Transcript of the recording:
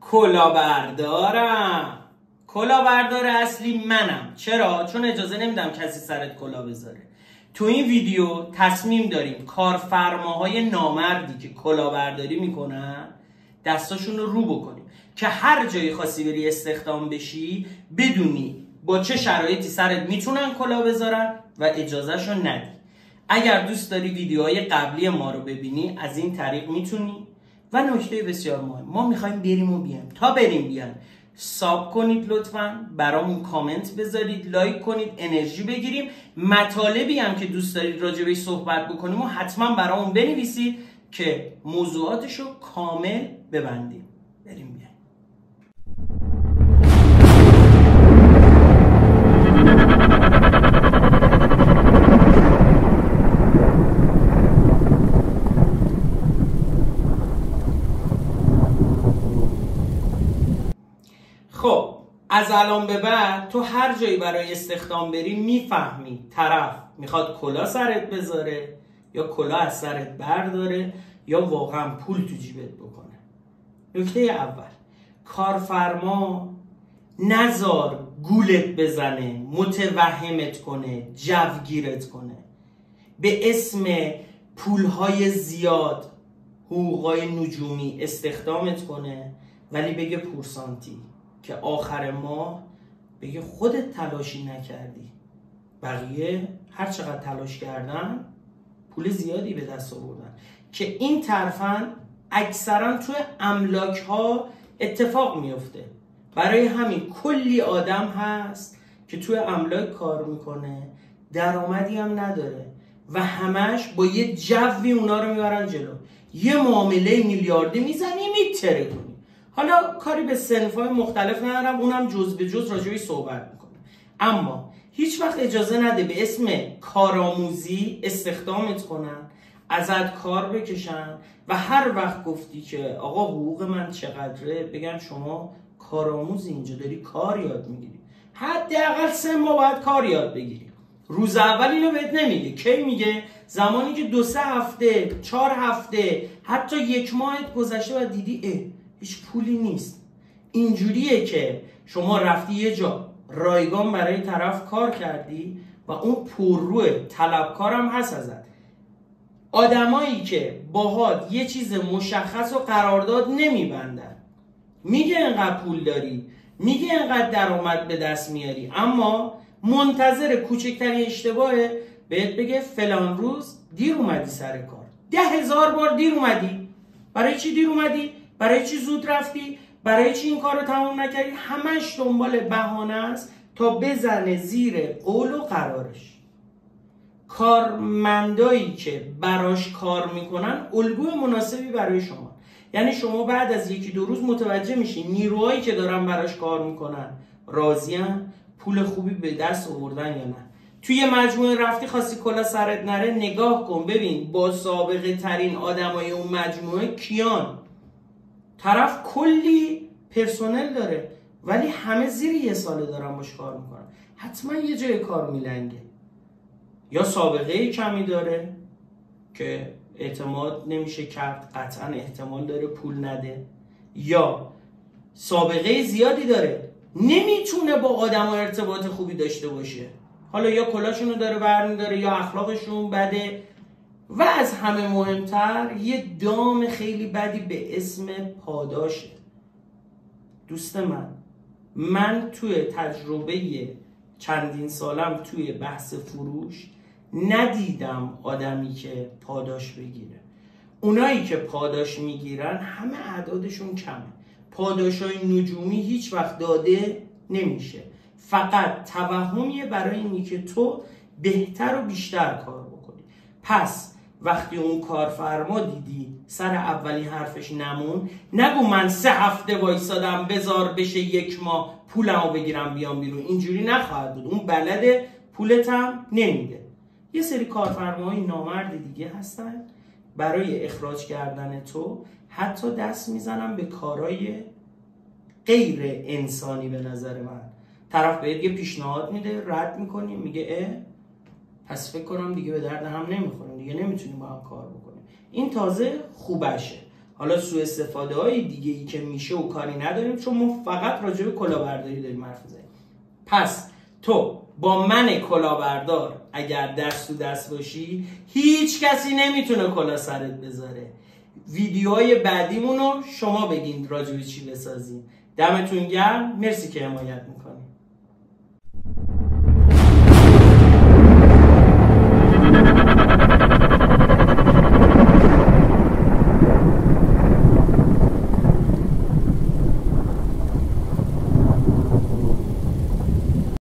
کلاهبردارم. کلاهبردار اصلی منم. چرا؟ چون اجازه نمیدم کسی سرت کلاه بذاره. تو این ویدیو تصمیم داریم کارفرماهای نامردی که کلاهبرداری میکنن دستاشون رو بکنیم که هر جایی خواستی بری استخدام بشی بدونی با چه شرایطی سرت میتونن کلاه بذارن و اجازهشو ندی. اگر دوست داری ویدیوهای قبلی ما رو ببینی از این طریق میتونی. و نکته بسیار مهم، ما میخوایم بریم و بیایم. تا بریم بیایم ساب کنید لطفاً، برامون کامنت بذارید، لایک کنید، انرژی بگیریم. مطالبی هم که دوست دارید راجع بهش صحبت بکنیم و حتما برامون بنویسید که موضوعاتشو کامل ببندیم. بریم بیایم. خب از الان به بعد تو هر جایی برای استخدام بری میفهمی طرف میخواد کلاه سرت بذاره یا کلاه از سرت برداره یا واقعا پول تو جیبت بکنه. نکته اول، کارفرما نزار گولت بزنه، متوهمت کنه، جوگیرت کنه، به اسم پولهای زیاد، حقوقای نجومی استخدامت کنه ولی بگه پورسانتی، که آخر ماه بگه خودت تلاشی نکردی، بقیه هر چقدر تلاش کردن پول زیادی به دست آوردن. که این طرفاً اکثرا توی املاک ها اتفاق میفته. برای همین کلی آدم هست که توی املاک کار میکنه، درآمدی هم نداره و همش با یه جوی اونا رو میبرن جلو. یه معامله میلیاردی میزنی میتره کنی. حالا کاری به صنف‌های مختلف ندارم، اونم جز به جز راجعش صحبت میکنم. اما هیچ وقت اجازه نده به اسم کارآموزی استخدامت کنن، ازت کار بکشن و هر وقت گفتی که آقا حقوق من چقدره بگن شما کارآموزی اینجا داری کار یاد میگیری. حداقل 3 ماه باید کار یاد بگیری. روز اول اینو بهت نمیگه. کی میگه؟ زمانی که 2-3 هفته 4 هفته حتی 1 ماهت گذشته و دیدی هیچ پولی نیست. اینجوریه که شما رفتی یه جا رایگان برای طرف کار کردی و اون پرروه طلبکارم هست ازت. آدمایی که باهات یه چیز مشخص و قرارداد نمیبندن، میگه اینقدر پول داری، میگه اینقدر درآمد به دست میاری، اما منتظر کوچکترین اشتباهه بهت بگه فلان روز دیر اومدی سر کار. 10,000 بار دیر اومدی. برای چی دیر اومدی؟ برای چی زود رفتی؟ برای چی این کار رو تمام نکردی؟ همش دنبال بهانه است تا بزنه زیر قول و قرارش. کارمندایی که براش کار میکنن الگوی مناسبی برای شما. یعنی شما بعد از 1-2 روز متوجه میشین نیروهایی که دارن براش کار میکنن راضی‌ان، پول خوبی به دست آوردن یا نه. توی مجموعه رفتی خواستی کلا سرت نره، نگاه کن ببین با سابقه ترین آدمای اون مجموعه کیان. طرف کلی پرسنل داره ولی همه زیر 1 ساله دارن باش کار میکنن. حتما یه جای کار میلنگه. یا سابقه کمی داره که اعتماد نمیشه کرد، قطعا احتمال داره پول نده، یا سابقه زیادی داره نمیتونه با آدم ارتباط خوبی داشته باشه. حالا یا کلاشونو داره برمیداره یا اخلاقشون بده و از همه مهمتر یه دام خیلی بدی به اسم پاداشه. دوست من توی تجربه چندین سالم توی بحث فروش ندیدم آدمی که پاداش بگیره. اونایی که پاداش میگیرن همه اعدادشون کمه. پاداشای نجومی هیچ وقت داده نمیشه، فقط توهمیه برای اینی که تو بهتر و بیشتر کار بکنی. پس وقتی اون کارفرما دیدی سر اولین حرفش نمون، نگو من 3 هفته وایسادم بذار بشه 1 ماه پولمو بگیرم بیام بیرون. اینجوری نخواهد بود. اون بلده پولت هم نمیده. یه سری کارفرماهای نامرد دیگه هستن برای اخراج کردن تو حتی دست میزنن به کارهای غیر انسانی. به نظر من طرف بهت یه پیشنهاد میده، رد میکنی، میگه پس فکر کنم دیگه به درد هم نمیخوریم، دیگه نمیتونیم با هم کار بکنیم. این تازه خوبشه. حالا سوء استفاده های دیگه ای که میشه و کاری نداریم، چون ما فقط راجع به کلاهبرداری داریم حرف میزنیم. پس تو با من کلاهبردار اگر دست تو دست باشی، هیچ کسی نمیتونه کلاه سرت بذاره. ویدیوهای بعدیمونو شما بگین راجع به چی بسازیم. دمتون گرم، مرسی که حمایت میکنید.